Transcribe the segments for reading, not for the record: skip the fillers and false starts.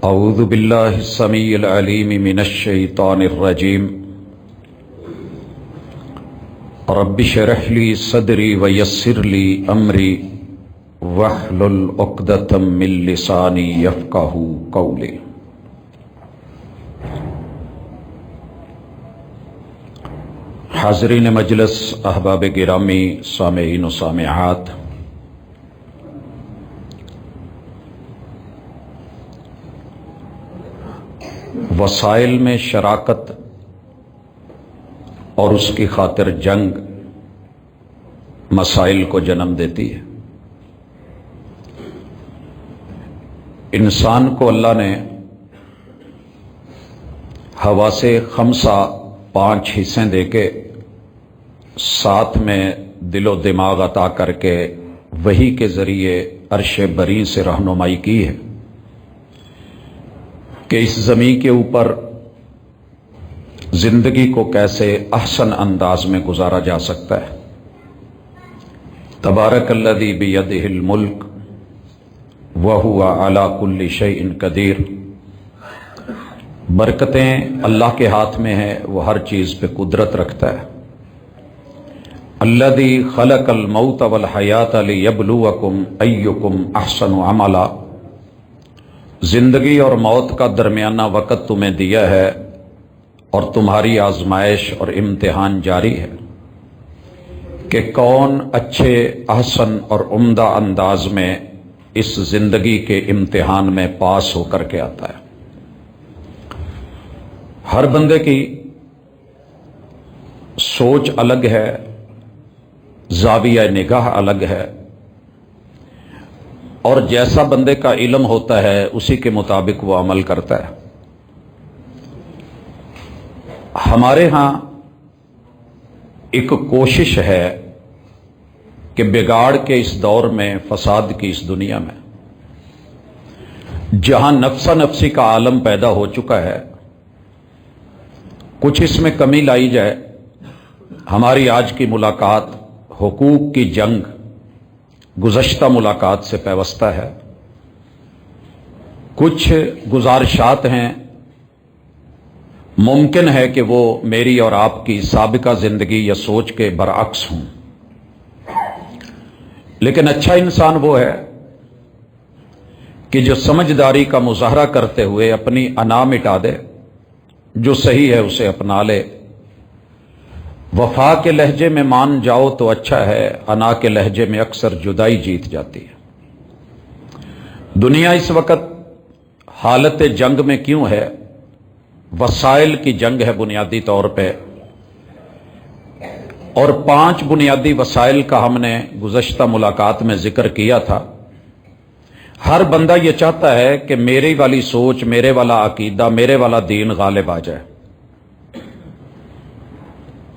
اعوذ باللہ السمیع العلیم من الشیطان الرجیم رب اشرح لی صدری ویسر لی امری واحلل عقدۃ من لسانی یفقہوا قولی۔ حاضرین مجلس، احباب گرامی، سامعین و سامعات، وسائل میں شراکت اور اس کی خاطر جنگ مسائل کو جنم دیتی ہے۔ انسان کو اللہ نے حواس خمسہ 5 حصے دے کے ساتھ میں دل و دماغ عطا کر کے وحی کے ذریعے عرش بری سے رہنمائی کی ہے کہ اس زمین کے اوپر زندگی کو کیسے احسن انداز میں گزارا جا سکتا ہے۔ تبارک الذی بیدہ الملک وہو علی کل شیء قدیر۔ برکتیں اللہ کے ہاتھ میں ہیں، وہ ہر چیز پہ قدرت رکھتا ہے۔ الذی خلق الموت والحیات لیبلوکم ایکم احسن عملا۔ زندگی اور موت کا درمیانہ وقت تمہیں دیا ہے اور تمہاری آزمائش اور امتحان جاری ہے کہ کون اچھے، احسن اور عمدہ انداز میں اس زندگی کے امتحان میں پاس ہو کر کے آتا ہے۔ ہر بندے کی سوچ الگ ہے، زاویہ نگاہ الگ ہے، اور جیسا بندے کا علم ہوتا ہے اسی کے مطابق وہ عمل کرتا ہے۔ ہمارے ہاں ایک کوشش ہے کہ بگاڑ کے اس دور میں، فساد کی اس دنیا میں، جہاں نفسا نفسی کا عالم پیدا ہو چکا ہے، کچھ اس میں کمی لائی جائے۔ ہماری آج کی ملاقات حقوق کی جنگ گزشتہ ملاقات سے پیوستہ ہے۔ کچھ گزارشات ہیں، ممکن ہے کہ وہ میری اور آپ کی سابقہ زندگی یا سوچ کے برعکس ہوں، لیکن اچھا انسان وہ ہے کہ جو سمجھداری کا مظاہرہ کرتے ہوئے اپنی انا مٹا دے، جو صحیح ہے اسے اپنا لے۔ وفا کے لہجے میں مان جاؤ تو اچھا ہے، انا کے لہجے میں اکثر جدائی جیت جاتی ہے۔ دنیا اس وقت حالت جنگ میں کیوں ہے؟ وسائل کی جنگ ہے بنیادی طور پہ، اور 5 بنیادی وسائل کا ہم نے گزشتہ ملاقات میں ذکر کیا تھا۔ ہر بندہ یہ چاہتا ہے کہ میری والی سوچ، میرے والا عقیدہ، میرے والا دین غالب آ جائے،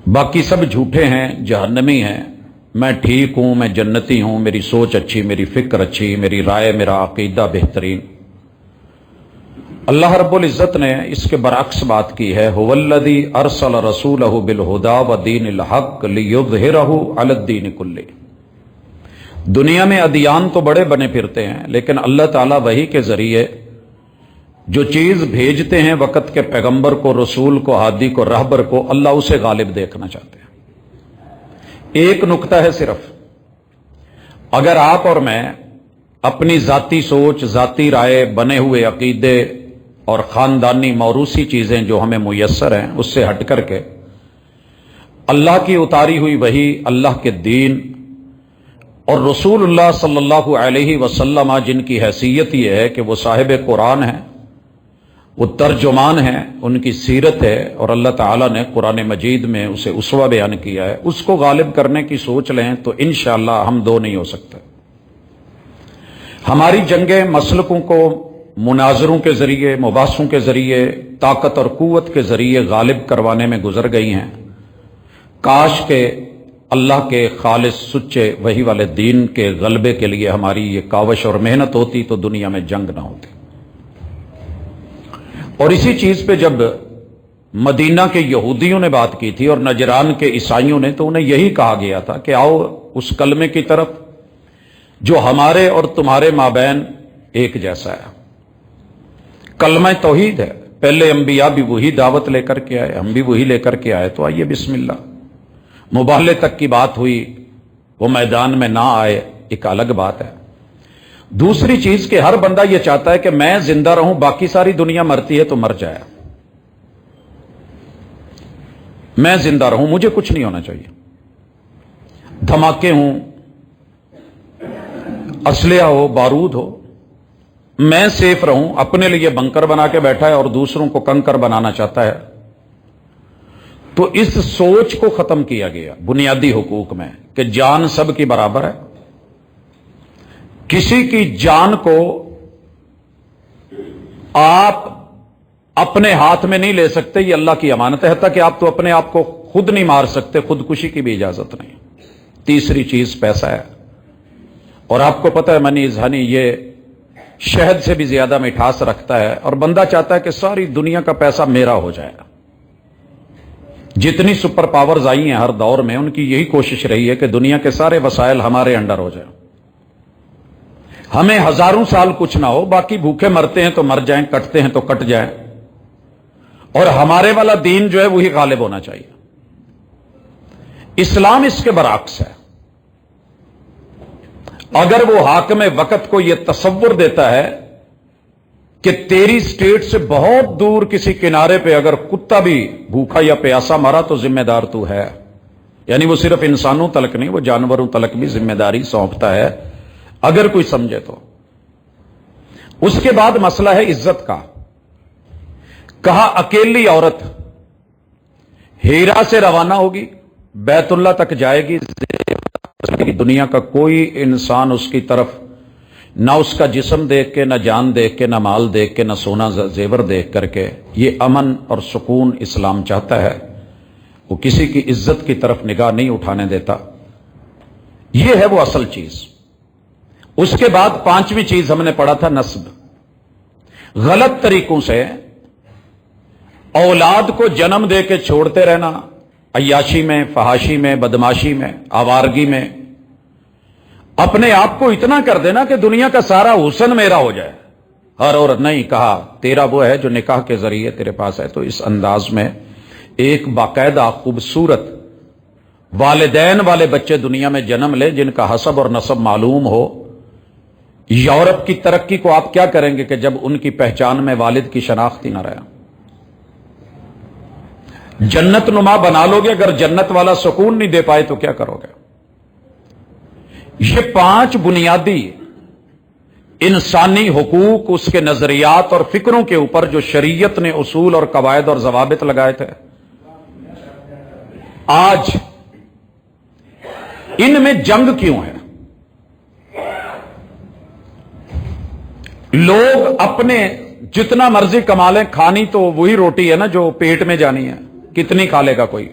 باقی سب جھوٹے ہیں، جہنمی ہیں، میں ٹھیک ہوں، میں جنتی ہوں، میری سوچ اچھی، میری فکر اچھی، میری رائے، میرا عقیدہ بہترین۔ اللہ رب العزت نے اس کے برعکس بات کی ہے، هو الذی ارسل رسولہ بالہدی ودین الحق لیظہرہ علی الدین کلہ۔ دنیا میں ادیان تو بڑے بنے پھرتے ہیں، لیکن اللہ تعالیٰ وحی کے ذریعے جو چیز بھیجتے ہیں وقت کے پیغمبر کو، رسول کو، ہادی کو، راہبر کو، اللہ اسے غالب دیکھنا چاہتے ہیں۔ ایک نقطہ ہے صرف، اگر آپ اور میں اپنی ذاتی سوچ، ذاتی رائے، بنے ہوئے عقیدے اور خاندانی موروثی چیزیں جو ہمیں میسر ہیں اس سے ہٹ کر کے اللہ کی اتاری ہوئی وحی، اللہ کے دین اور رسول اللہ صلی اللہ علیہ وسلم، جن کی حیثیت یہ ہے کہ وہ صاحب قرآن ہیں، وہ ترجمان ہیں، ان کی سیرت ہے، اور اللہ تعالیٰ نے قرآن مجید میں اسے اسوہ بیان کیا ہے، اس کو غالب کرنے کی سوچ لیں تو انشاءاللہ ہم دو نہیں ہو سکتے۔ ہماری جنگیں مسلکوں کو مناظروں کے ذریعے، مباحثوں کے ذریعے، طاقت اور قوت کے ذریعے غالب کروانے میں گزر گئی ہیں۔ کاش کہ اللہ کے خالص سچے وحی والے دین کے غلبے کے لیے ہماری یہ کاوش اور محنت ہوتی تو دنیا میں جنگ نہ ہوتی۔ اور اسی چیز پہ جب مدینہ کے یہودیوں نے بات کی تھی اور نجران کے عیسائیوں نے، تو انہیں یہی کہا گیا تھا کہ آؤ اس کلمے کی طرف جو ہمارے اور تمہارے مابین ایک جیسا ہے۔ کلمہ توحید ہے. پہلے انبیاء بھی وہی دعوت لے کر کے آئے, ہم بھی وہی لے کر کے آئے. تو آئیے بسم اللہ. مباہلے تک کی بات ہوئی, وہ میدان میں نہ آئے, ایک الگ بات ہے. دوسری چیز کہ ہر بندہ یہ چاہتا ہے کہ میں زندہ رہوں, باقی ساری دنیا مرتی ہے تو مر جائے, میں زندہ رہوں, مجھے کچھ نہیں ہونا چاہیے. دھماکے ہوں, اسلحہ ہو, بارود ہو, میں سیف رہوں. اپنے لیے بنکر بنا کے بیٹھا ہے اور دوسروں کو کنکر بنانا چاہتا ہے. تو اس سوچ کو ختم کیا گیا بنیادی حقوق میں کہ جان سب کی برابر ہے. کسی کی جان کو آپ اپنے ہاتھ میں نہیں لے سکتے, یہ اللہ کی امانت ہے. حتیٰ کہ آپ تو اپنے آپ کو خود نہیں مار سکتے, خودکشی کی بھی اجازت نہیں. تیسری چیز پیسہ ہے, اور آپ کو پتہ ہے منی ذہنی یہ شہد سے بھی زیادہ مٹھاس رکھتا ہے, اور بندہ چاہتا ہے کہ ساری دنیا کا پیسہ میرا ہو جائے. جتنی سپر پاورز آئی ہیں ہر دور میں, ان کی یہی کوشش رہی ہے کہ دنیا کے سارے وسائل ہمارے انڈر ہو جائیں, ہمیں ہزاروں سال کچھ نہ ہو, باقی بھوکے مرتے ہیں تو مر جائیں, کٹتے ہیں تو کٹ جائیں, اور ہمارے والا دین جو ہے وہی غالب ہونا چاہیے. اسلام اس کے برعکس ہے. اگر وہ حاکم وقت کو یہ تصور دیتا ہے کہ تیری سٹیٹ سے بہت دور کسی کنارے پہ اگر کتا بھی بھوکا یا پیاسا مرا تو ذمہ دار تو ہے, یعنی وہ صرف انسانوں تلک نہیں, وہ جانوروں تلک بھی ذمہ داری سونپتا ہے اگر کوئی سمجھے تو. اس کے بعد مسئلہ ہے عزت کا. کہا اکیلی عورت ہیرا سے روانہ ہوگی, بیت اللہ تک جائے گی, دنیا کا کوئی انسان اس کی طرف نہ اس کا جسم دیکھ کے, نہ جان دیکھ کے, نہ مال دیکھ کے, نہ سونا زیور دیکھ کر کے. یہ امن اور سکون اسلام چاہتا ہے. وہ کسی کی عزت کی طرف نگاہ نہیں اٹھانے دیتا. یہ ہے وہ اصل چیز. اس کے بعد پانچویں چیز ہم نے پڑھا تھا نسب. غلط طریقوں سے اولاد کو جنم دے کے چھوڑتے رہنا, عیاشی میں, فحاشی میں, بدماشی میں, آوارگی میں, اپنے آپ کو اتنا کر دینا کہ دنیا کا سارا حسن میرا ہو جائے. ہر عورت نہیں, کہا تیرا وہ ہے جو نکاح کے ذریعے تیرے پاس ہے. تو اس انداز میں ایک باقاعدہ خوبصورت والدین والے بچے دنیا میں جنم لے جن کا حسب اور نسب معلوم ہو. یورپ کی ترقی کو آپ کیا کریں گے کہ جب ان کی پہچان میں والد کی شناخت ہی نہ رہا. جنت نما بنا لو گے, اگر جنت والا سکون نہیں دے پائے تو کیا کرو گے. یہ پانچ بنیادی انسانی حقوق, اس کے نظریات اور فکروں کے اوپر جو شریعت نے اصول اور قواعد اور ضوابط لگائے تھے, آج ان میں جنگ کیوں ہے؟ لوگ اپنے جتنا مرضی کما لیں, کھانی تو وہی روٹی ہے نا جو پیٹ میں جانی ہے. کتنی کھا لے گا کوئی؟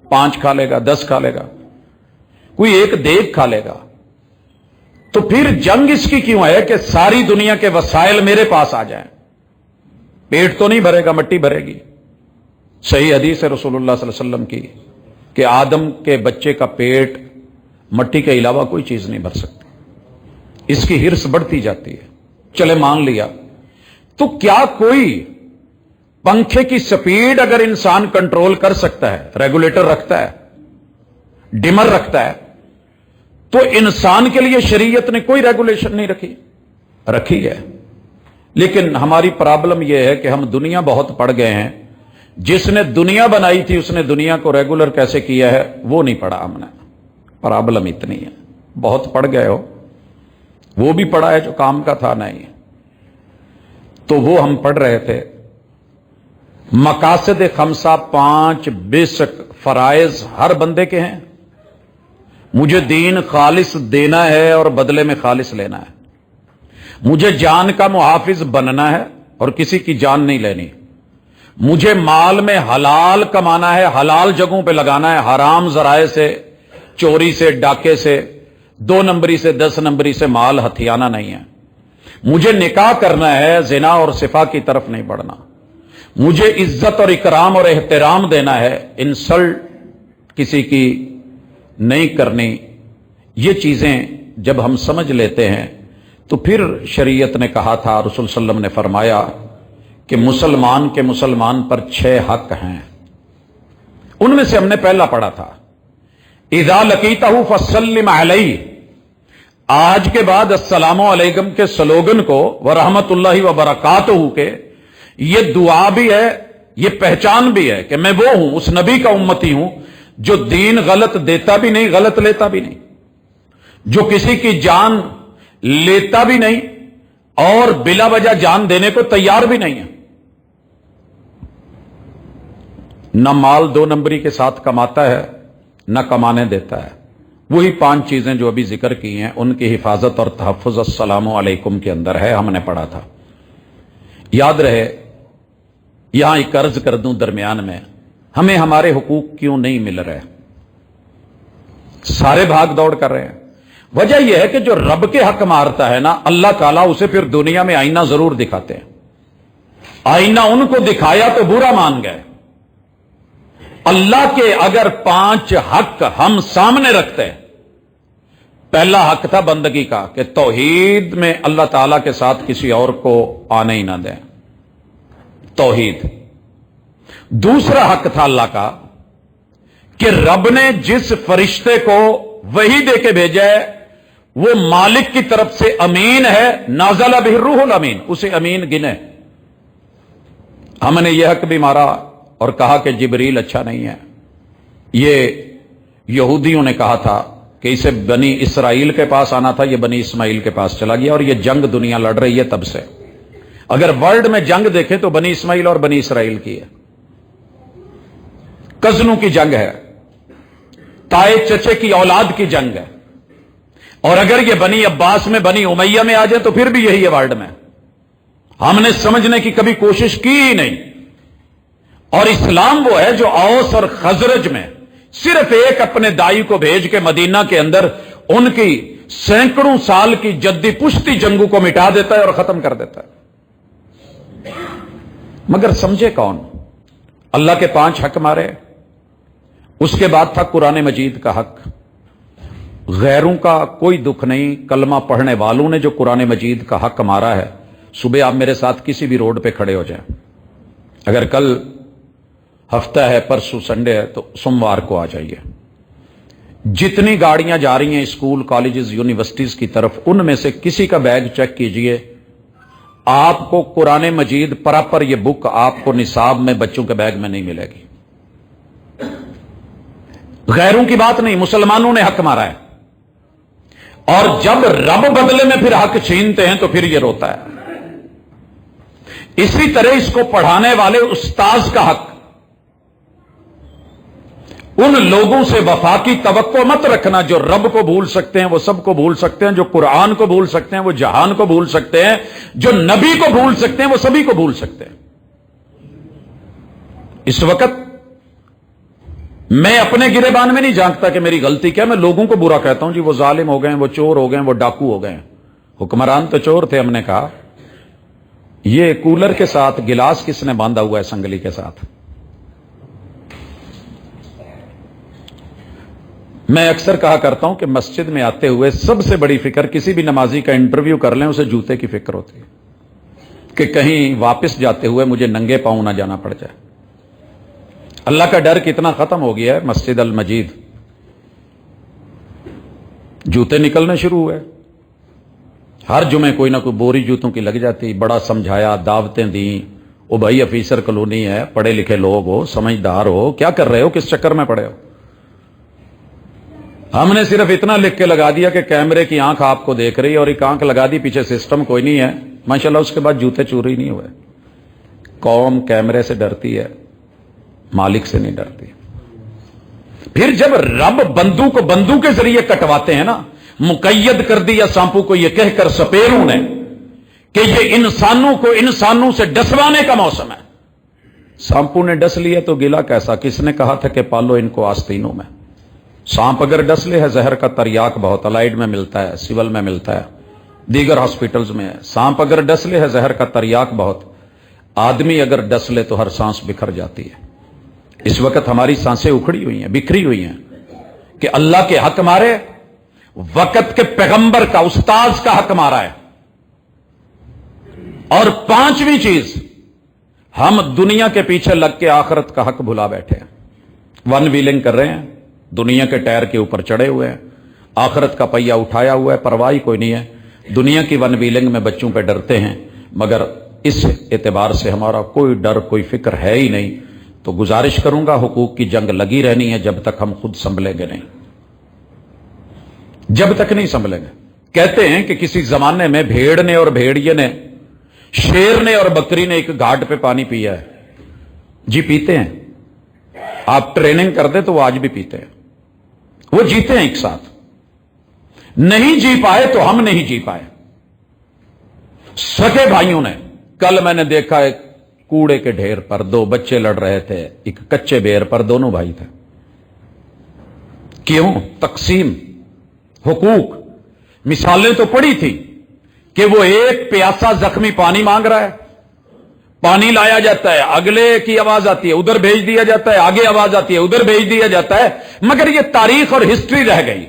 5 کھا لے گا, 10 کھا لے گا, کوئی ایک دیگ کھا لے گا. تو پھر جنگ اس کی کیوں ہے کہ ساری دنیا کے وسائل میرے پاس آ جائیں. پیٹ تو نہیں بھرے گا, مٹی بھرے گی. صحیح حدیث ہے رسول اللہ صلی اللہ علیہ وسلم کی کہ آدم کے بچے کا پیٹ مٹی کے علاوہ کوئی چیز نہیں بھر سکتی. اس کی ہرس بڑھتی جاتی ہے. چلے مان لیا, تو کیا کوئی پنکھے کی سپیڈ اگر انسان کنٹرول کر سکتا ہے, ریگولیٹر رکھتا ہے, ڈمر رکھتا ہے, تو انسان کے لیے شریعت نے کوئی ریگولیشن نہیں رکھی ہے. لیکن ہماری پرابلم یہ ہے کہ ہم دنیا بہت پڑھ گئے ہیں. جس نے دنیا بنائی تھی اس نے دنیا کو ریگولر کیسے کیا ہے وہ نہیں پڑھا ہم نے. پرابلم اتنی ہے, بہت پڑھ گئے ہو, وہ بھی پڑھا ہے جو کام کا تھا نہیں. تو وہ ہم پڑھ رہے تھے مقاصد خمسہ, 5 بیسک فرائض ہر بندے کے ہیں. مجھے دین خالص دینا ہے اور بدلے میں خالص لینا ہے. مجھے جان کا محافظ بننا ہے اور کسی کی جان نہیں لینی. مجھے مال میں حلال کمانا ہے, حلال جگہوں پہ لگانا ہے, حرام ذرائع سے, چوری سے, ڈاکے سے, 2 نمبری سے 10 نمبری سے مال ہتھیانا نہیں ہے. مجھے نکاح کرنا ہے, زنا اور صفا کی طرف نہیں بڑھنا. مجھے عزت اور اکرام اور احترام دینا ہے, انسلٹ کسی کی نہیں کرنی. یہ چیزیں جب ہم سمجھ لیتے ہیں تو پھر شریعت نے کہا تھا, رسول صلی اللہ علیہ وسلم نے فرمایا کہ مسلمان کے مسلمان پر 6 حق ہیں. ان میں سے ہم نے پہلا پڑھا تھا اذا لقیتہ فسلم علیہ. آج کے بعد السلام علیکم کے سلوگن کو ورحمت اللہ وبرکاتہ کے یہ دعا بھی ہے، یہ پہچان بھی ہے کہ میں وہ ہوں، اس نبی کا امتی ہوں جو دین غلط دیتا بھی نہیں، غلط لیتا بھی نہیں، جو کسی کی جان لیتا بھی نہیں اور بلا وجہ جان دینے کو تیار بھی نہیں ہے. نہ مال 2 نمبری کے ساتھ کماتا ہے، نہ کمانے دیتا ہے. وہی 5 چیزیں جو ابھی ذکر کی ہیں ان کی حفاظت اور تحفظ السلام علیکم کے اندر ہے. ہم نے پڑھا تھا. یاد رہے، یہاں ایک عرض کر دوں درمیان میں، ہمیں ہمارے حقوق کیوں نہیں مل رہے؟ سارے بھاگ دوڑ کر رہے ہیں. وجہ یہ ہے کہ جو رب کے حق مارتا ہے نا، اللہ تعالیٰ اسے پھر دنیا میں آئینہ ضرور دکھاتے ہیں. آئینہ ان کو دکھایا تو برا مان گئے. اللہ کے اگر 5 حق ہم سامنے رکھتے ہیں، پہلا حق تھا بندگی کا کہ توحید میں اللہ تعالیٰ کے ساتھ کسی اور کو آنے ہی نہ دیں، توحید. دوسرا حق تھا اللہ کا کہ رب نے جس فرشتے کو وحی دے کے بھیجا ہے وہ مالک کی طرف سے امین ہے، نازل بہ الروح الامین، اسے امین گنے. ہم نے یہ حق بھی مارا اور کہا کہ جبریل اچھا نہیں ہے. یہ یہودیوں نے کہا تھا کہ اسے بنی اسرائیل کے پاس آنا تھا، یہ بنی اسماعیل کے پاس چلا گیا اور یہ جنگ دنیا لڑ رہی ہے تب سے. اگر ورلڈ میں جنگ دیکھیں تو بنی اسماعیل اور بنی اسرائیل کی ہے، کزنوں کی جنگ ہے، تائے چچے کی اولاد کی جنگ ہے. اور اگر یہ بنی عباس میں بنی امیہ میں آ جائے تو پھر بھی یہی ہے ورلڈ میں. ہم نے سمجھنے کی کبھی کوشش کی ہی نہیں. اور اسلام وہ ہے جو اوس اور خزرج میں صرف ایک اپنے دائی کو بھیج کے مدینہ کے اندر ان کی سینکڑوں سال کی جدی پشتی جنگوں کو مٹا دیتا ہے اور ختم کر دیتا ہے. مگر سمجھے کون؟ اللہ کے 5 حق مارے. اس کے بعد تھا قرآن مجید کا حق. غیروں کا کوئی دکھ نہیں، کلمہ پڑھنے والوں نے جو قرآن مجید کا حق مارا ہے. صبح آپ میرے ساتھ کسی بھی روڈ پہ کھڑے ہو جائیں، اگر کل ہفتہ ہے، پرسوں سنڈے ہے، تو سوموار کو آ جائیے. جتنی گاڑیاں جا رہی ہیں اسکول کالجز یونیورسٹیز کی طرف، ان میں سے کسی کا بیگ چیک کیجئے، آپ کو قرآن مجید پراپر یہ بک آپ کو نصاب میں بچوں کے بیگ میں نہیں ملے گی. غیروں کی بات نہیں، مسلمانوں نے حق مارا ہے. اور جب رب بدلے میں پھر حق چھینتے ہیں تو پھر یہ روتا ہے. اسی طرح اس کو پڑھانے والے استاذ کا حق. ان لوگوں سے وفا کی توقع مت رکھنا جو رب کو بھول سکتے ہیں، وہ سب کو بھول سکتے ہیں. جو قرآن کو بھول سکتے ہیں وہ جہان کو بھول سکتے ہیں. جو نبی کو بھول سکتے ہیں وہ سبھی کو بھول سکتے ہیں. اس وقت میں اپنے گریبان میں نہیں جھانکتا کہ میری غلطی کیا. میں لوگوں کو برا کہتا ہوں، جی وہ ظالم ہو گئے ہیں، وہ چور ہو گئے ہیں، وہ ڈاکو ہو گئے ہیں. حکمران تو چور تھے. ہم نے کہا یہ کولر کے ساتھ گلاس کس نے باندھا ہوا ہے سنگلی کے ساتھ؟ میں اکثر کہا کرتا ہوں کہ مسجد میں آتے ہوئے سب سے بڑی فکر، کسی بھی نمازی کا انٹرویو کر لیں، اسے جوتے کی فکر ہوتی ہے کہ کہیں واپس جاتے ہوئے مجھے ننگے پاؤں نہ جانا پڑ جائے. اللہ کا ڈر کتنا ختم ہو گیا ہے. مسجد المجید جوتے نکلنے شروع ہوئے. ہر جمعے کوئی نہ کوئی بوری جوتوں کی لگ جاتی. بڑا سمجھایا، دعوتیں دیں، او بھائی آفیسر کالونی ہے، پڑھے لکھے لوگ ہو، سمجھدار ہو، کیا کر رہے ہو، کس چکر میں پڑے ہو. ہم نے صرف اتنا لکھ کے لگا دیا کہ کیمرے کی آنکھ آپ کو دیکھ رہی ہے، اور ایک آنکھ لگا دی، پیچھے سسٹم کوئی نہیں ہے ماشاءاللہ. اس کے بعد جوتے چوری نہیں ہوئے. قوم کیمرے سے ڈرتی ہے، مالک سے نہیں ڈرتی. پھر جب رب بندو کو بندو کے ذریعے کٹواتے ہیں نا، مقید کر دیا سانپو کو یہ کہہ کر سپیروں نے کہ یہ انسانوں کو انسانوں سے ڈسوانے کا موسم ہے. سانپو نے ڈس لیا تو گلا کیسا؟ کس نے کہا تھا کہ پالو ان کو آستینوں میں؟ سانپ اگر ڈس لے ہے، زہر کا تریاک بہت الائیڈ میں ملتا ہے، سول میں ملتا ہے، دیگر ہاسپٹلز میں ہے. سانپ اگر ڈس لے ہے، زہر کا تریاک بہت. آدمی اگر ڈس لے تو ہر سانس بکھر جاتی ہے. اس وقت ہماری سانسیں اکھڑی ہوئی ہیں، بکھری ہوئی ہیں کہ اللہ کے حق مارے، وقت کے پیغمبر کا، استاذ کا حق مارا ہے. اور 5ویں چیز ہم دنیا کے پیچھے لگ کے آخرت کا حق بھلا بیٹھے ہیں، ون ویلنگ کر رہے ہیں، دنیا کے ٹائر کے اوپر چڑھے ہوئے ہیں، آخرت کا پہیہ اٹھایا ہوا ہے، پرواہ کوئی نہیں ہے۔ دنیا کی ون ویلنگ میں بچوں پہ ڈرتے ہیں، مگر اس اعتبار سے ہمارا کوئی ڈر کوئی فکر ہے ہی نہیں۔ تو گزارش کروں گا، حقوق کی جنگ لگی رہنی ہے جب تک ہم خود سنبھلیں گے نہیں، جب تک نہیں سنبھلیں گے۔ کہتے ہیں کہ کسی زمانے میں بھیڑ نے اور بھیڑیے نے، شیر نے اور بکری نے ایک گھاٹ پہ پانی پیا ہے۔ جی پیتے ہیں، آپ ٹریننگ کر دیں تو وہ آج بھی پیتے ہیں، وہ جیتے ہیں ایک ساتھ۔ نہیں جی پائے تو ہم نہیں جی پائے۔ سکے بھائیوں نے، کل میں نے دیکھا ایک کوڑے کے ڈھیر پر دو بچے لڑ رہے تھے، ایک کچے بیر پر دونوں بھائی تھے۔ کیوں؟ تقسیم حقوق۔ مثالیں تو پڑی تھی کہ وہ ایک پیاسا زخمی پانی مانگ رہا ہے، پانی لایا جاتا ہے، اگلے کی آواز آتی ہے ادھر بھیج دیا جاتا ہے، آگے آواز آتی ہے ادھر بھیج دیا جاتا ہے، مگر یہ تاریخ اور ہسٹری رہ گئی۔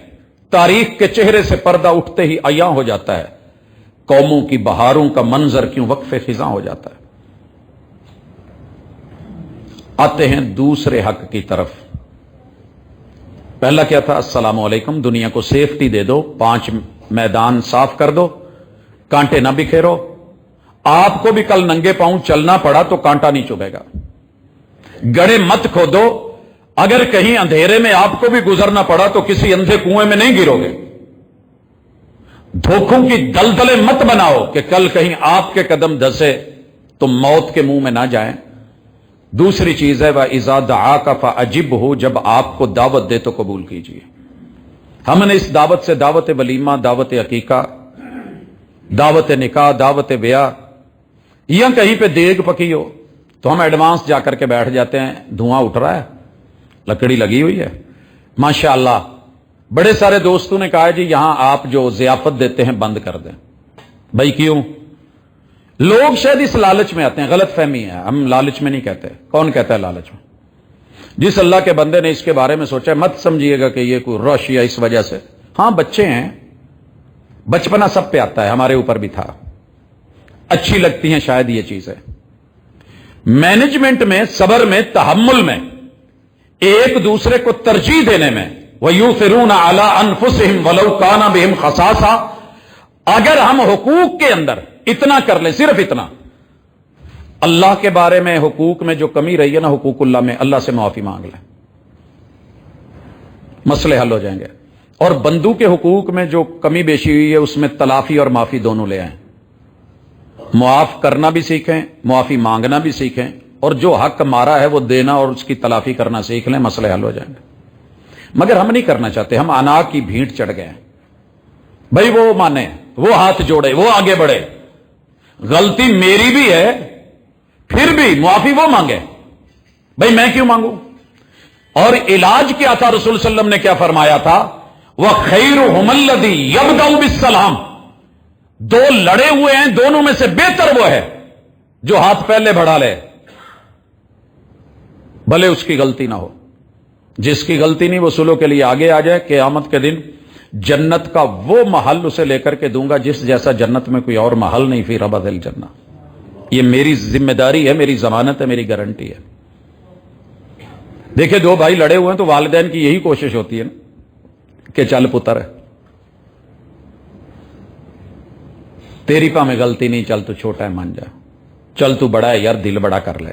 تاریخ کے چہرے سے پردہ اٹھتے ہی عیاں ہو جاتا ہے، قوموں کی بہاروں کا منظر کیوں وقف خزاں ہو جاتا ہے۔ آتے ہیں دوسرے حق کی طرف۔ پہلا کیا تھا؟ السلام علیکم، دنیا کو سیفٹی دے دو، 5 میدان صاف کر دو، کانٹے نہ بکھیرو۔ آپ کو بھی کل ننگے پاؤں چلنا پڑا تو کانٹا نہیں چبھے گا۔ گڑھے مت کھودو، اگر کہیں اندھیرے میں آپ کو بھی گزرنا پڑا تو کسی اندھے کنویں میں نہیں گرو گے۔ دھوکوں کی دلدلیں مت بناؤ کہ کل کہیں آپ کے قدم دھسے تو موت کے منہ میں نہ جائیں۔ دوسری چیز ہے وَإِذَا دَعَاكَ فَأَجِبْهُ، جب آپ کو دعوت دے تو قبول کیجیے۔ ہم نے اس دعوت سے دعوت ولیمہ، دعوت عقیقہ، دعوت نکاح، دعوت بیاہ، یا کہیں پہ دیگ پکی ہو تو ہم ایڈوانس جا کر کے بیٹھ جاتے ہیں، دھواں اٹھ رہا ہے، لکڑی لگی ہوئی ہے، ماشاءاللہ۔ بڑے سارے دوستوں نے کہا جی یہاں آپ جو ضیافت دیتے ہیں بند کر دیں۔ بھائی کیوں؟ لوگ شاید اس لالچ میں آتے ہیں، غلط فہمی ہے، ہم لالچ میں نہیں کہتے۔ کون کہتا ہے لالچ میں؟ جس اللہ کے بندے نے اس کے بارے میں سوچا ہے، مت سمجھیے گا کہ یہ کوئی رش یا اس وجہ سے۔ ہاں بچے ہیں، بچپنا سب پہ آتا ہے، ہمارے اوپر بھی تھا، اچھی لگتی ہیں شاید یہ چیزیں۔ مینجمنٹ میں، صبر میں، تحمل میں، ایک دوسرے کو ترجیح دینے میں، وَيُؤْثِرُونَ عَلَىٰ أَنفُسِهِمْ وَلَوْ كَانَ بِهِمْ خَصَاصَةٌ، اگر ہم حقوق کے اندر اتنا کر لیں، صرف اتنا، اللہ کے بارے میں حقوق میں جو کمی رہی ہے نا، حقوق اللہ میں، اللہ سے معافی مانگ لیں، مسئلے حل ہو جائیں گے۔ اور بندوں کے حقوق میں جو کمی بیشی ہوئی ہے اس میں تلافی اور معافی دونوں لے آئیں، معاف کرنا بھی سیکھیں، معافی مانگنا بھی سیکھیں، اور جو حق مارا ہے وہ دینا اور اس کی تلافی کرنا سیکھ لیں، مسئلے حل ہو جائیں گے۔ مگر ہم نہیں کرنا چاہتے، ہم انا کی بھینٹ چڑھ گئے ہیں۔ بھائی وہ مانے، وہ ہاتھ جوڑے، وہ آگے بڑھے، غلطی میری بھی ہے پھر بھی معافی وہ مانگے، بھائی میں کیوں مانگوں؟ اور علاج کیا تھا؟ رسول صلی اللہ علیہ وسلم نے کیا فرمایا تھا؟ وَخَيْرُهُمَ الَّذِي يَبْدَأُ بِالسَّلَامِ، دو لڑے ہوئے ہیں، دونوں میں سے بہتر وہ ہے جو ہاتھ پہلے بڑھا لے، بھلے اس کی غلطی نہ ہو۔ جس کی غلطی نہیں وہ سلو کے لیے آگے آ جائے، قیامت کے دن جنت کا وہ محل اسے لے کر کے دوں گا جس جیسا جنت میں کوئی اور محل نہیں، فی ربض الجنہ۔ یہ میری ذمہ داری ہے، میری ضمانت ہے، میری گارنٹی ہے۔ دیکھیں دو بھائی لڑے ہوئے ہیں تو والدین کی یہی کوشش ہوتی ہے نا کہ چل پتر ہے، تیری پا میں غلطی نہیں، چل تو چھوٹا ہے مان جا، چل تو بڑا ہے یار دل بڑا کر لے،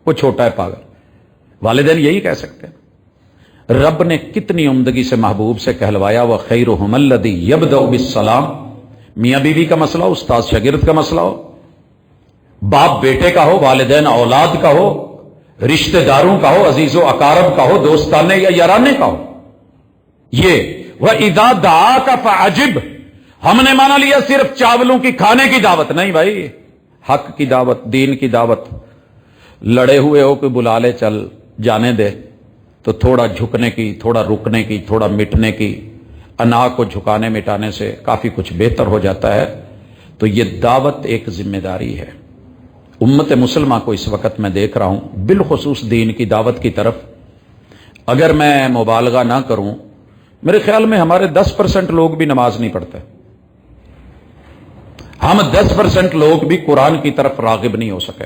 وہ چھوٹا ہے پاگل۔ والدین یہی کہہ سکتے ہیں۔ رب نے کتنی عمدگی سے محبوب سے کہلوایا وَخَيْرُهُمَ الَّذِي يَبْدَأُ بِالسَّلَامِ۔ میاں بیوی کا مسئلہ ہو، استاد شاگرد کا مسئلہ ہو، باپ بیٹے کا ہو، والدین اولاد کا ہو، رشتہ داروں کا ہو، عزیز و اقارب کا ہو، دوستانے یا یارانے کا ہو، یہ وَإِذَا دَعَاكَ فَأَجِبْ، ہم نے مانا لیا صرف چاولوں کی کھانے کی دعوت نہیں، بھائی حق کی دعوت، دین کی دعوت۔ لڑے ہوئے ہو کہ بلا لے، چل جانے دے، تو تھوڑا جھکنے کی، تھوڑا رکنے کی، تھوڑا مٹنے کی، انا کو جھکانے مٹانے سے کافی کچھ بہتر ہو جاتا ہے۔ تو یہ دعوت ایک ذمہ داری ہے۔ امت مسلمہ کو اس وقت میں دیکھ رہا ہوں، بالخصوص دین کی دعوت کی طرف، اگر میں مبالغہ نہ کروں، میرے خیال میں ہمارے 10% لوگ بھی نماز نہیں پڑھتے، ہم 10% لوگ بھی قرآن کی طرف راغب نہیں ہو سکے۔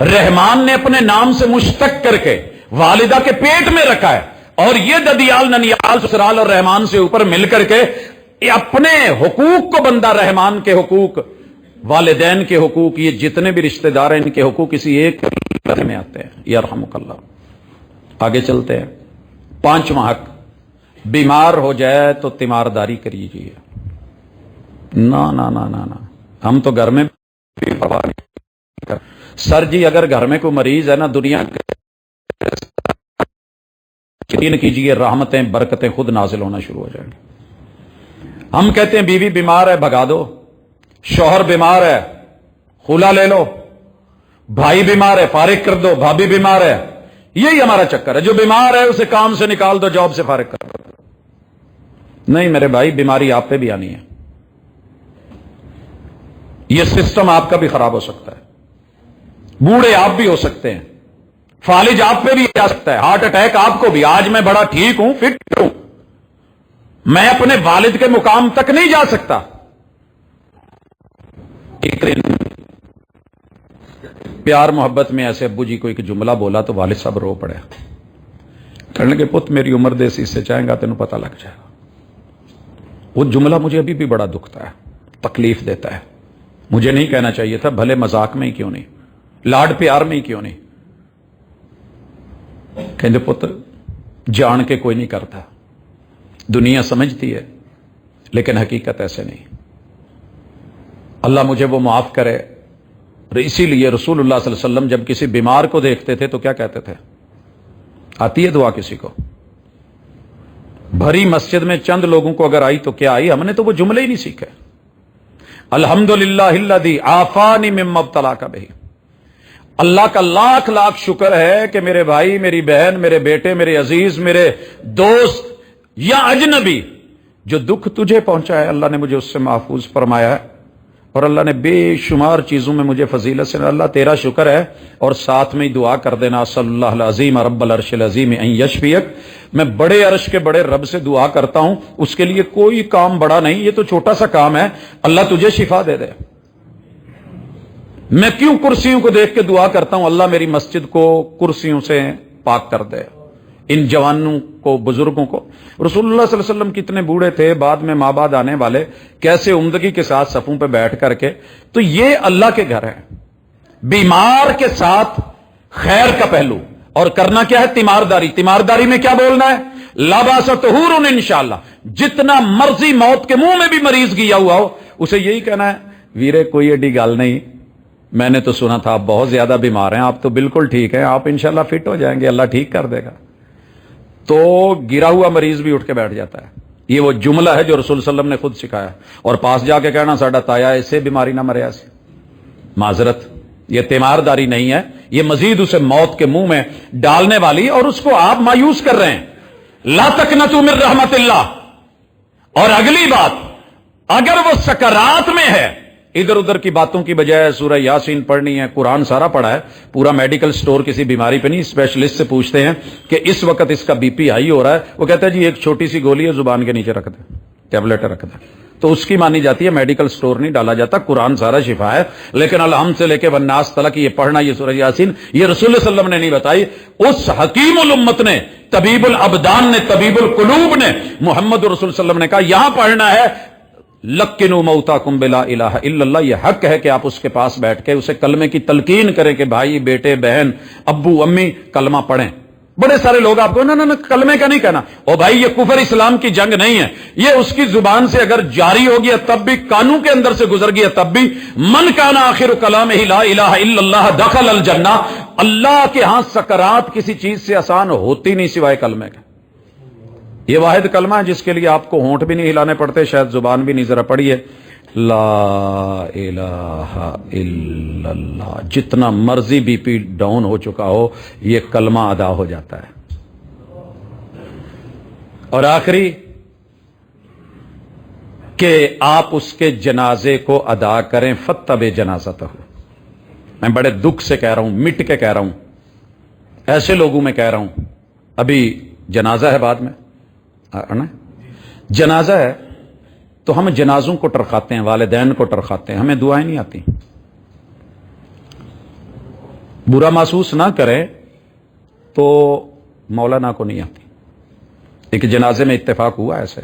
رحمان نے اپنے نام سے مشتق کر کے والدہ کے پیٹ میں رکھا ہے، اور یہ ددیال ننیال سسرال اور رحمان سے اوپر مل کر کے اپنے حقوق کو بندہ رحمان کے حقوق، والدین کے حقوق، یہ جتنے بھی رشتہ دار ہیں ان کے حقوق کسی ایک میں آتے ہیں۔ یرحمک اللہ۔ آگے چلتے ہیں۔ 5واں حق، بیمار ہو جائے تو تیمارداری کریجیے۔ نا نا نا نا نا، ہم تو گھر میں سر جی اگر گھر میں کوئی مریض ہے نا، دنیا یقین کیجیے رحمتیں برکتیں خود نازل ہونا شروع ہو جائیں گی۔ ہم کہتے ہیں بیوی بیمار ہے بھگا دو، شوہر بیمار ہے خلا لے لو، بھائی بیمار ہے فارغ کر دو، بھابھی بیمار ہے، یہی ہمارا چکر ہے۔ جو بیمار ہے اسے کام سے نکال دو، جاب سے فارغ کر دو۔ نہیں میرے بھائی، بیماری آپ پہ بھی آنی ہے، یہ سسٹم آپ کا بھی خراب ہو سکتا ہے، بوڑھے آپ بھی ہو سکتے ہیں، فالج آپ پہ بھی آ سکتا ہے، ہارٹ اٹیک آپ کو بھی۔ آج میں بڑا ٹھیک ہوں، فٹ ہوں، میں اپنے والد کے مقام تک نہیں جا سکتا، پیار محبت میں ایسے ابو جی کو ایک جملہ بولا تو والد صاحب رو پڑے، کہنے لگے پت میری عمر دیسی سے چاہیں گا تینوں پتہ لگ جائے گا۔ وہ جملہ مجھے ابھی بھی بڑا دکھتا ہے، تکلیف دیتا ہے، مجھے نہیں کہنا چاہیے تھا، بھلے مذاق میں ہی کیوں نہیں، لاڈ پیار میں ہی کیوں نہیں۔ کہتے پتر جان کے کوئی نہیں کرتا، دنیا سمجھتی ہے لیکن حقیقت ایسے نہیں۔ اللہ مجھے وہ معاف کرے۔ اور اسی لیے رسول اللہ صلی اللہ علیہ وسلم جب کسی بیمار کو دیکھتے تھے تو کیا کہتے تھے؟ آتی ہے دعا کسی کو؟ بھری مسجد میں چند لوگوں کو اگر آئی تو کیا آئی؟ ہم نے تو وہ جملے ہی نہیں سیکھے۔ الحمدللہ الذی عافانی مما ابتلاک بہ۔ اللہ کا لاکھ لاکھ شکر ہے کہ میرے بھائی، میری بہن، میرے بیٹے، میرے عزیز، میرے دوست یا اجنبی جو دکھ تجھے پہنچا ہے، اللہ نے مجھے اس سے محفوظ فرمایا ہے، اور اللہ نے بے شمار چیزوں میں مجھے فضیلت سے، اللہ تیرا شکر ہے۔ اور ساتھ میں ہی دعا کر دینا صلی اللہ العظیم رب العرش العظیم ان یشفیک، میں بڑے عرش کے بڑے رب سے دعا کرتا ہوں، اس کے لیے کوئی کام بڑا نہیں، یہ تو چھوٹا سا کام ہے، اللہ تجھے شفا دے دے۔ میں کیوں کرسیوں کو دیکھ کے دعا کرتا ہوں اللہ میری مسجد کو کرسیوں سے پاک کر دے، ان جوانوں کو، بزرگوں کو۔ رسول اللہ صلی اللہ علیہ وسلم کتنے بوڑھے تھے، بعد میں ماں بعد آنے والے کیسے عمدگی کے ساتھ صفوں پہ بیٹھ کر کے۔ تو یہ اللہ کے گھر ہے، بیمار کے ساتھ خیر کا پہلو، اور کرنا کیا ہے؟ تیمارداری۔ تیمارداری میں کیا بولنا ہے؟ لا باس طہور انشاءاللہ، جتنا مرضی موت کے منہ میں بھی مریض گیا ہوا ہو اسے یہی کہنا ہے ویرے کوئی ایڈی گال نہیں، میں نے تو سنا تھا آپ بہت زیادہ بیمار ہیں، آپ تو بالکل ٹھیک ہیں، آپ انشاءاللہ فٹ ہو جائیں گے، اللہ ٹھیک کر دے گا۔ تو گرا ہوا مریض بھی اٹھ کے بیٹھ جاتا ہے۔ یہ وہ جملہ ہے جو رسول صلی اللہ علیہ وسلم نے خود سکھایا، اور پاس جا کے کہنا ساڈا تایا اسے بیماری نہ مریا سے، معذرت، یہ تیمارداری نہیں ہے، یہ مزید اسے موت کے منہ میں ڈالنے والی، اور اس کو آپ مایوس کر رہے ہیں۔ لا تقنطوا من رحمت اللہ۔ اور اگلی بات، اگر وہ سکرات میں ہے، ادھر ادھر کی باتوں کی بجائے سورہ یاسین پڑھنی ہے، قرآن سارا پڑھا ہے، پورا میڈیکل سٹور کسی بیماری پہ نہیں، اسپیشلسٹ سے پوچھتے ہیں کہ اس وقت اس کا بی پی ہائی ہو رہا ہے، وہ کہتا ہے جی ایک چھوٹی سی گولی ہے زبان کے نیچے رکھ دیں، ٹیبلٹ رکھ دیں، تو اس کی مانی جاتی ہے، میڈیکل سٹور نہیں ڈالا جاتا، قرآن سارا شفا ہے۔ لیکن الحمد سے لے کے والناس تلک یہ پڑھنا، یہ سورہ یاسین، یہ رسول اللہ صلی اللہ علیہ وسلم نے نہیں بتائی، اس حکیم الامت نے، طبیب الابدان نے، طبیب القلوب نے، محمد رسول صلی اللہ علیہ وسلم نے کہا یہاں پڑھنا ہے لکنوا موتاکم بلا الہ الا اللہ۔ یہ حق ہے کہ آپ اس کے پاس بیٹھ کے اسے کلمے کی تلقین کریں کہ بھائی، بیٹے، بہن، ابو، امی کلمہ پڑھیں۔ بڑے سارے لوگ آپ کو نہ کلمے کا نہیں کہنا، او بھائی یہ کفر اسلام کی جنگ نہیں ہے، یہ اس کی زبان سے اگر جاری ہو گیا تب بھی، کانوں کے اندر سے گزر گیا تب بھی، من کان آخر کلامہ لا الہ الا اللہ دخل الجنہ۔ اللہ کے ہاں سکرات کسی چیز سے آسان ہوتی نہیں سوائے کلمے کے۔ یہ واحد کلمہ ہے جس کے لیے آپ کو ہونٹ بھی نہیں ہلانے پڑتے، شاید زبان بھی نہیں، ذرا پڑھیے لا الہ الا اللہ۔ جتنا مرضی بی پی ڈاؤن ہو چکا ہو، یہ کلمہ ادا ہو جاتا ہے۔ اور آخری کہ آپ اس کے جنازے کو ادا کریں، فتب جنازتہ۔ میں بڑے دکھ سے کہہ رہا ہوں، مٹ کے کہہ رہا ہوں، ایسے لوگوں میں کہہ رہا ہوں، ابھی جنازہ ہے، بعد میں جنازہ ہے تو ہم جنازوں کو ٹرکاتے ہیں، والدین کو ٹرکاتے ہیں، ہمیں دعائیں نہیں آتی۔ برا محسوس نہ کریں تو مولانا کو نہیں آتی. ایک جنازے میں اتفاق ہوا ایسے,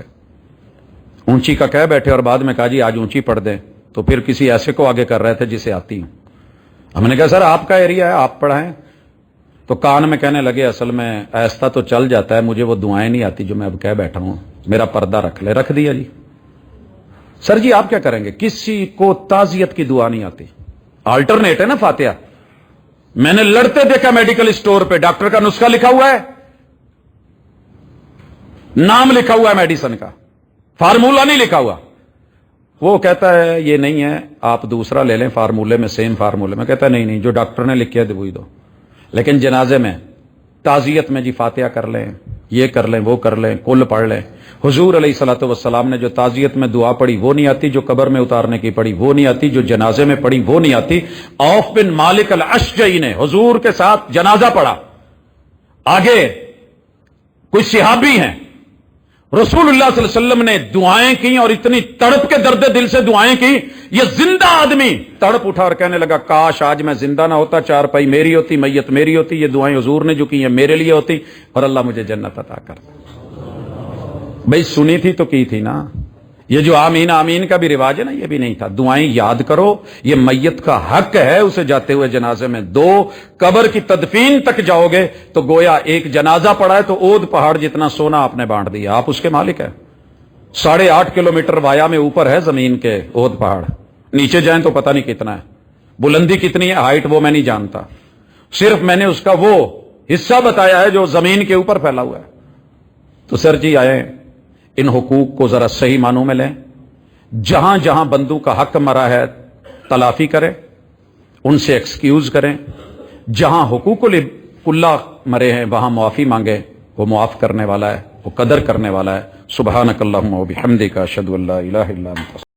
اونچی کا کہہ بیٹھے اور بعد میں کہا جی آج اونچی پڑھ دیں, تو پھر کسی ایسے کو آگے کر رہے تھے جسے آتی ہوں. ہم نے کہا سر آپ کا ایریا ہے آپ پڑھائیں, تو کان میں کہنے لگے اصل میں ایسا تو چل جاتا ہے, مجھے وہ دعائیں نہیں آتی جو میں اب کہہ بیٹھا ہوں, میرا پردہ رکھ لے. رکھ دیا جی. سر جی آپ کیا کریں گے, کسی کو تعزیت کی دعا نہیں آتی, آلٹرنیٹ ہے نا فاتحہ. میں نے لڑتے دیکھا میڈیکل اسٹور پہ, ڈاکٹر کا نسخہ لکھا ہوا ہے, نام لکھا ہوا ہے میڈیسن کا, فارمولہ نہیں لکھا ہوا. وہ کہتا ہے یہ نہیں ہے, آپ دوسرا لے لیں فارمولے میں, سیم فارمولے میں. کہتا ہے نہیں جو ڈاکٹر نے لکھا ہے وہی دو. لیکن جنازے میں تعزیت میں جی فاتحہ کر لیں, یہ کر لیں, وہ کر لیں, کل پڑھ لیں. حضور علیہ الصلوۃ والسلام نے جو تعزیت میں دعا پڑھی وہ نہیں آتی, جو قبر میں اتارنے کی پڑھی وہ نہیں آتی, جو جنازے میں پڑھی وہ نہیں آتی. عوف بن مالک الاشجعی نے حضور کے ساتھ جنازہ پڑھا, آگے کوئی صحابی ہیں, رسول اللہ صلی اللہ علیہ وسلم نے دعائیں کی اور اتنی تڑپ کے درد دل سے دعائیں کی, یہ زندہ آدمی تڑپ اٹھا اور کہنے لگا کاش آج میں زندہ نہ ہوتا, چارپائی میری ہوتی, میت میری ہوتی, یہ دعائیں حضور نے جو کی ہیں میرے لیے ہوتی, اور اللہ مجھے جنت عطا کرتا. بھئی سنی تھی تو کی تھی نا. یہ جو آمین آمین کا بھی رواج ہے نا, یہ بھی نہیں تھا. دعائیں یاد کرو, یہ میت کا حق ہے اسے جاتے ہوئے جنازے میں دو. قبر کی تدفین تک جاؤ گے تو گویا ایک جنازہ پڑا ہے تو اود پہاڑ جتنا سونا آپ نے بانٹ دیا, آپ اس کے مالک ہیں. 8.5 کلومیٹر وایا میں اوپر ہے زمین کے اود پہاڑ, نیچے جائیں تو پتہ نہیں کتنا ہے, بلندی کتنی ہے, ہائٹ وہ میں نہیں جانتا, صرف میں نے اس کا وہ حصہ بتایا ہے جو زمین کے اوپر پھیلا ہوا ہے. تو سر جی آئے, ان حقوق کو ذرا صحیح معنوں میں لیں, جہاں جہاں بندوں کا حق مرا ہے تلافی کریں, ان سے ایکسکیوز کریں, جہاں حقوق اللہ مرے ہیں وہاں معافی مانگیں, وہ معاف کرنے والا ہے, وہ قدر کرنے والا ہے. سبحانک اللہم و بحمدک اشہد ان لا الہ الا انت.